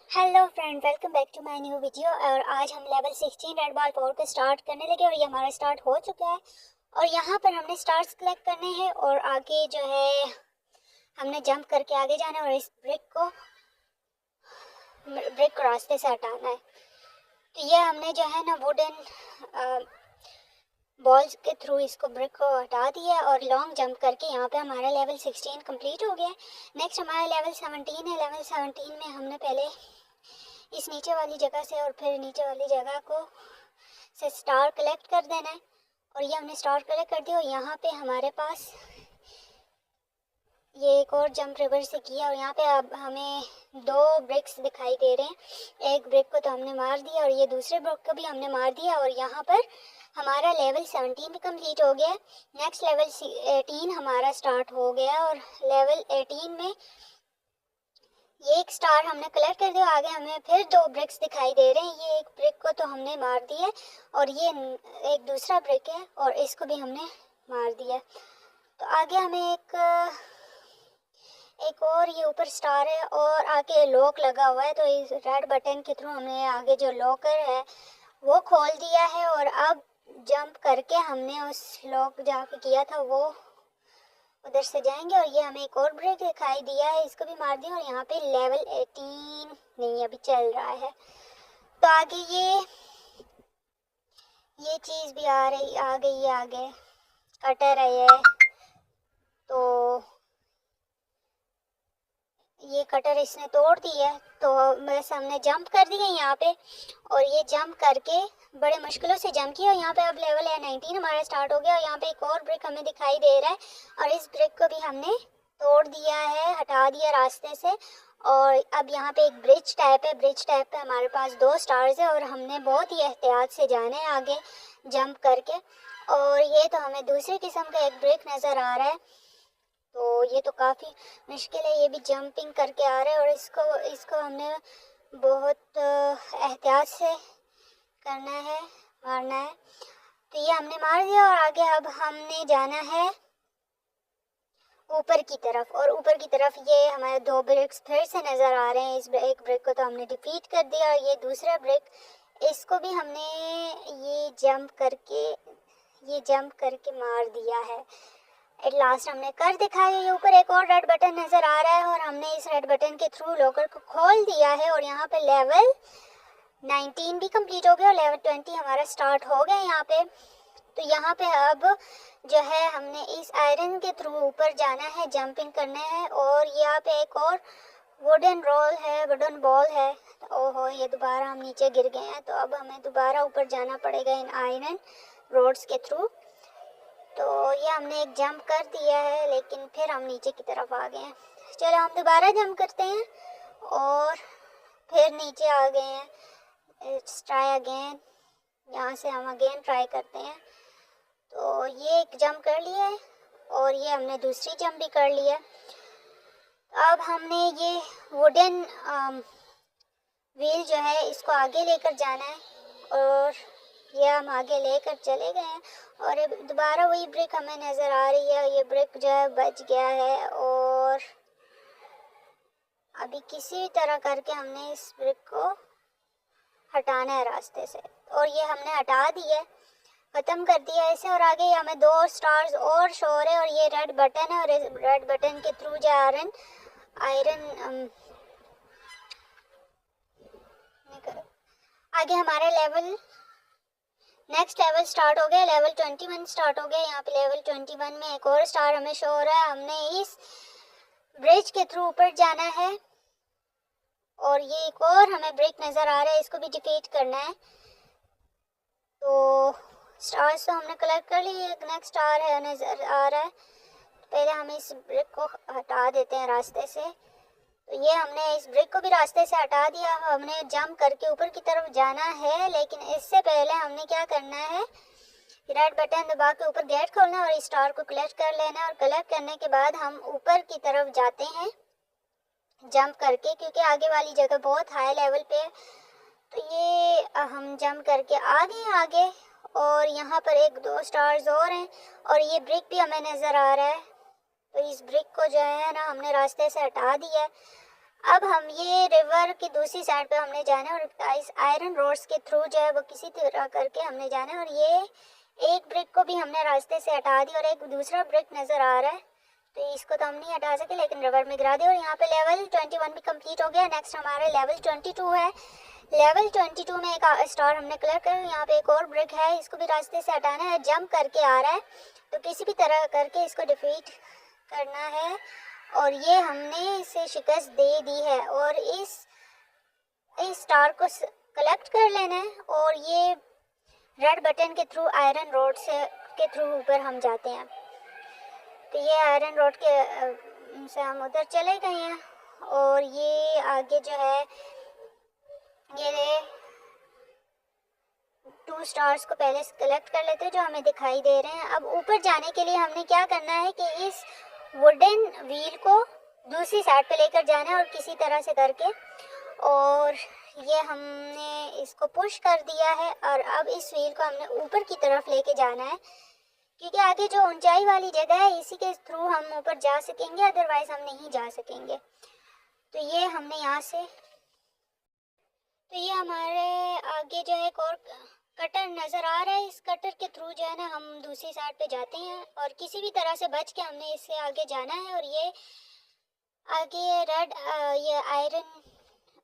Hello friend, welcome back to my new video. और आज हम लेवल 16 रेड बॉल 4 को स्टार्ट करने लगे और ये हमारा स्टार्ट हो चुका है। और यहाँ पर हमने स्टार्स कलेक्ट करने हैं और आगे जो है हमने जंप करके आगे जाना है और इस ब्रिक को रास्ते से हटाना है। तो ये हमने जो है ना वुडन बॉल्स के थ्रू इसको ब्रिक को हटा दिया है और लॉन्ग जंप करके यहाँ पे हमारा लेवल 16 कंप्लीट हो गया है। नेक्स्ट हमारा लेवल 17 है। लेवल 17 में हमने पहले इस नीचे वाली जगह से और फिर नीचे वाली जगह को से स्टार कलेक्ट कर देना है। और ये हमने स्टार कलेक्ट कर दिया और यहाँ पे हमारे पास ये एक और जंप रिवर से किया और यहाँ पे अब हमें 2 ब्रिक्स दिखाई दे रहे हैं। एक ब्रिक को तो हमने मार दिया और ये दूसरे ब्रिक को भी हमने मार दिया और यहाँ पर हमारा लेवल 17 भी कंप्लीट हो गया। नेक्स्ट लेवल 18 हमारा स्टार्ट हो गया और लेवल 18 में ये एक स्टार हमने कलेक्ट कर दिया। आगे हमें फिर 2 ब्रिक्स दिखाई दे रहे हैं। ये एक ब्रिक को तो हमने मार दिया है और ये एक दूसरा ब्रिक है और इसको भी हमने मार दिया। तो आगे हमें एक और ये ऊपर स्टार है और आगे लॉक लगा हुआ है। तो इस रेड बटन के थ्रू हमने आगे जो लॉकर है वो खोल दिया है और अब जंप करके हमने उस लॉक जहाँ पे किया था वो उधर से जाएंगे। और ये हमें एक और ब्रेक दिखाई दिया है, इसको भी मार दिया। और यहाँ पे लेवल 18 नहीं अभी चल रहा है। तो आगे ये चीज़ भी आ गई है। आगे कटर है ये, तो ये कटर इसने तोड़ दी है। तो बस हमने जंप कर दिया यहाँ पे और ये जंप करके बड़े मुश्किलों से जंप किया। यहाँ पे अब लेवल 19 हमारा स्टार्ट हो गया और यहाँ पे एक और ब्रिक हमें दिखाई दे रहा है और इस ब्रिक को भी हमने तोड़ दिया है, हटा दिया रास्ते से। और अब यहाँ पे एक ब्रिज टाइप है। ब्रिज टाइप पे हमारे पास 2 स्टार्स है और हमने बहुत ही एहतियात से जाना है आगे जंप करके। और ये तो हमें दूसरे किस्म का एक ब्रिक नज़र आ रहा है। तो ये तो काफ़ी मुश्किल है, ये भी जंपिंग करके आ रहा है और इसको हमने बहुत एहतियात से करना है, मारना है। तो ये हमने मार दिया और आगे अब हमने जाना है ऊपर की तरफ। और ऊपर की तरफ ये हमारे 2 ब्रिक्स फिर से नज़र आ रहे हैं। इस एक ब्रिक को तो हमने डिफीट कर दिया और ये दूसरा ब्रिक, इसको भी हमने ये जंप करके मार दिया है। एट लास्ट हमने कर दिखाया। ये ऊपर एक और रेड बटन नज़र आ रहा है और हमने इस रेड बटन के थ्रू लॉकर को खोल दिया है और यहाँ पे लेवल 19 भी कंप्लीट हो गया और लेवल 20 हमारा स्टार्ट हो गया यहाँ पे। तो यहाँ पे अब जो है हमने इस आयरन के थ्रू ऊपर जाना है, जंपिंग करना है। और यहाँ पे एक और वुडन बॉल है। तो ओहो, ये दोबारा हम नीचे गिर गए हैं। तो अब हमें दोबारा ऊपर जाना पड़ेगा इन आयरन रोड्स के थ्रू। तो ये हमने एक जंप कर दिया है लेकिन फिर हम नीचे की तरफ आ गए हैं। चलो हम दोबारा जंप करते हैं और फिर नीचे आ गए हैं। इट्स ट्राई अगेन, यहाँ से हम अगेन ट्राई करते हैं। तो ये एक जंप कर लिया है और ये हमने दूसरी जंप भी कर लिया है। अब हमने ये वुडन व्हील जो है इसको आगे लेकर जाना है और ये हम आगे लेकर चले गए हैं। और दोबारा वही ब्रिक हमें नज़र आ रही है। ये ब्रिक जो है बच गया है और अभी किसी भी तरह करके हमने इस ब्रिक को हटाना है रास्ते से। और ये हमने हटा दिया, ख़त्म कर दिया इसे। और आगे हमें 2 स्टार्स और शो हो रहे हैं और ये रेड बटन है और इस रेड बटन के थ्रू जो आयरन आगे हमारे नेक्स्ट लेवल स्टार्ट हो गया। लेवल 21 स्टार्ट हो गया। यहाँ पे लेवल 21 में एक और स्टार हमें शो हो रहा है। हमने इस ब्रिज के थ्रू ऊपर जाना है और ये एक और हमें ब्रिक नज़र आ रहा है, इसको भी डिफीट करना है। तो स्टार्स तो हमने कलेक्ट कर ली। एक नेक्स्ट स्टार है नज़र आ रहा है। पहले हम इस ब्रिक को हटा देते हैं रास्ते से। तो ये हमने इस ब्रिक को भी रास्ते से हटा दिया। हमने जंप करके ऊपर की तरफ जाना है लेकिन इससे पहले हमने क्या करना है, रेड बटन दबा के ऊपर गेट खोलना और इस स्टार को कलेक्ट कर लेना। और कलेक्ट करने के बाद हम ऊपर की तरफ जाते हैं जंप करके, क्योंकि आगे वाली जगह बहुत हाई लेवल पे है। तो ये हम जंप करके आगे और यहाँ पर 1-2 स्टार्स और हैं और ये ब्रिक भी हमें नज़र आ रहा है। तो इस ब्रिक को जो है ना हमने रास्ते से हटा दिया है। अब हम ये रिवर की दूसरी साइड पे हमने जाना है और इस आयरन रोड्स के थ्रू जो है वो किसी तरह करके हमने जाना है। और ये एक ब्रिक को भी हमने रास्ते से हटा दी और एक दूसरा ब्रिक नज़र आ रहा है, तो इसको तो हम नहीं हटा सके लेकिन रिवर में गिरा दिया। और यहाँ पे लेवल 21 भी कंप्लीट हो गया। नेक्स्ट हमारा लेवल 22 है। लेवल 22 में एक स्टार हमने कलेक्ट कर, यहाँ पे एक और ब्रिक है, इसको भी रास्ते से हटाना है। जंप करके आ रहा है, तो किसी भी तरह करके इसको डिफीट करना है। और ये हमने इसे शिकस्त दे दी है और इस स्टार को कलेक्ट कर लेना है। और ये रेड बटन के थ्रू आयरन रोड के थ्रू ऊपर हम जाते हैं। तो ये आयरन रोड के से हम उधर चले गए हैं और ये आगे जो है ये 2 स्टार्स को पहले कलेक्ट कर लेते हैं जो हमें दिखाई दे रहे हैं। अब ऊपर जाने के लिए हमने क्या करना है कि इस वुडन व्हील को दूसरी साइड पे लेकर जाना है और किसी तरह से करके, और ये हमने इसको पुश कर दिया है। और अब इस व्हील को हमने ऊपर की तरफ लेके जाना है क्योंकि आगे जो ऊंचाई वाली जगह है इसी के थ्रू हम ऊपर जा सकेंगे, अदरवाइज हम नहीं जा सकेंगे। तो ये हमने यहाँ से, तो ये हमारे आगे जो है एक और कटर नज़र आ रहा है। इस कटर के थ्रू जो है ना हम दूसरी साइड पे जाते हैं और किसी भी तरह से बच के हमने इससे आगे जाना है। और ये आगे ये आयरन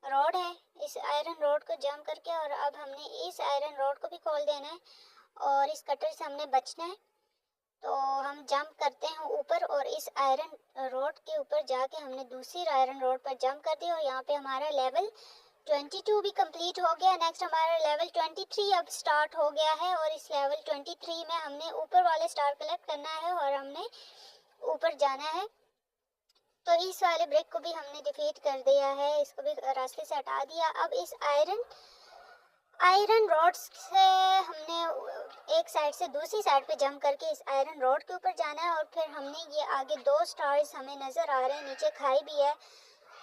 रोड है, इस आयरन रोड को जंप करके और अब हमने इस आयरन रोड को भी खोल देना है और इस कटर से हमने बचना है। तो हम जंप करते हैं ऊपर और इस आयरन रोड के ऊपर जाके हमने दूसरी आयरन रोड पर जंप कर दिया और यहाँ पे हमारा लेवल 22 भी कंप्लीट हो गया। नेक्स्ट हमारा लेवल 23 अब स्टार्ट हो गया है और इस लेवल 23 में हमने ऊपर वाले स्टार कलेक्ट करना है और हमने ऊपर जाना है। तो इस वाले ब्रिक को भी हमने डिफीट कर दिया है, इसको भी रास्ते से हटा दिया। अब इस आयरन रोड्स से हमने एक साइड से दूसरी साइड पे जंप करके इस आयरन रोड के ऊपर जाना है। और फिर हमने ये आगे 2 स्टार्स हमें नज़र आ रहे हैं, नीचे खाई भी है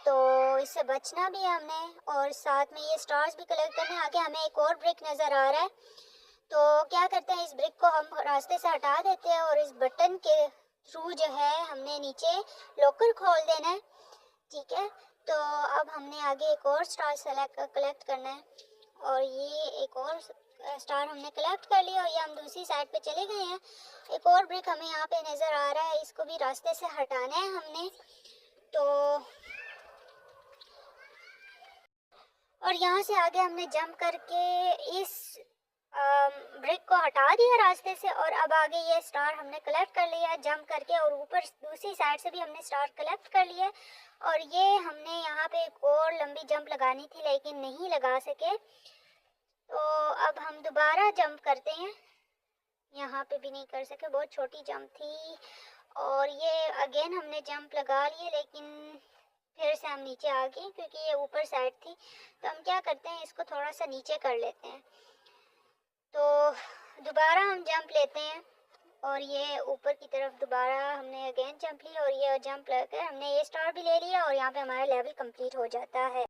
तो इससे बचना भी है हमने और साथ में ये स्टार्स भी कलेक्ट करने। आगे हमें एक और ब्रिक नज़र आ रहा है, तो क्या करते हैं इस ब्रिक को हम रास्ते से हटा देते हैं और इस बटन के थ्रू जो है हमने नीचे लॉकर खोल देना है। ठीक है, तो अब हमने आगे एक और स्टार कलेक्ट करना है और ये एक और स्टार हमने कलेक्ट कर लिया और ये हम दूसरी साइड पे चले गए हैं। एक और ब्रिक हमें यहाँ पे नज़र आ रहा है, इसको भी रास्ते से हटाना है हमने। तो और यहाँ से आगे हमने जंप करके इस ब्रिक को हटा दिया रास्ते से और अब आगे ये स्टार हमने कलेक्ट कर लिया जंप करके और ऊपर दूसरी साइड से भी हमने स्टार कलेक्ट कर लिया। और ये हमने यहाँ पे एक और लंबी जंप लगानी थी लेकिन नहीं लगा सके, तो अब हम दोबारा जंप करते हैं। यहाँ पे भी नहीं कर सके, बहुत छोटी जंप थी और ये अगेन हमने जंप लगा लिए लेकिन फिर से हम नीचे आ गए क्योंकि ये ऊपर साइड थी। तो हम क्या करते हैं इसको थोड़ा सा नीचे कर लेते हैं। तो दोबारा हम जंप लेते हैं और ये ऊपर की तरफ दोबारा हमने अगेन जंप लिया और ये जंप लेकर हमने ये स्टार भी ले लिया और यहाँ पे हमारा लेवल कंप्लीट हो जाता है।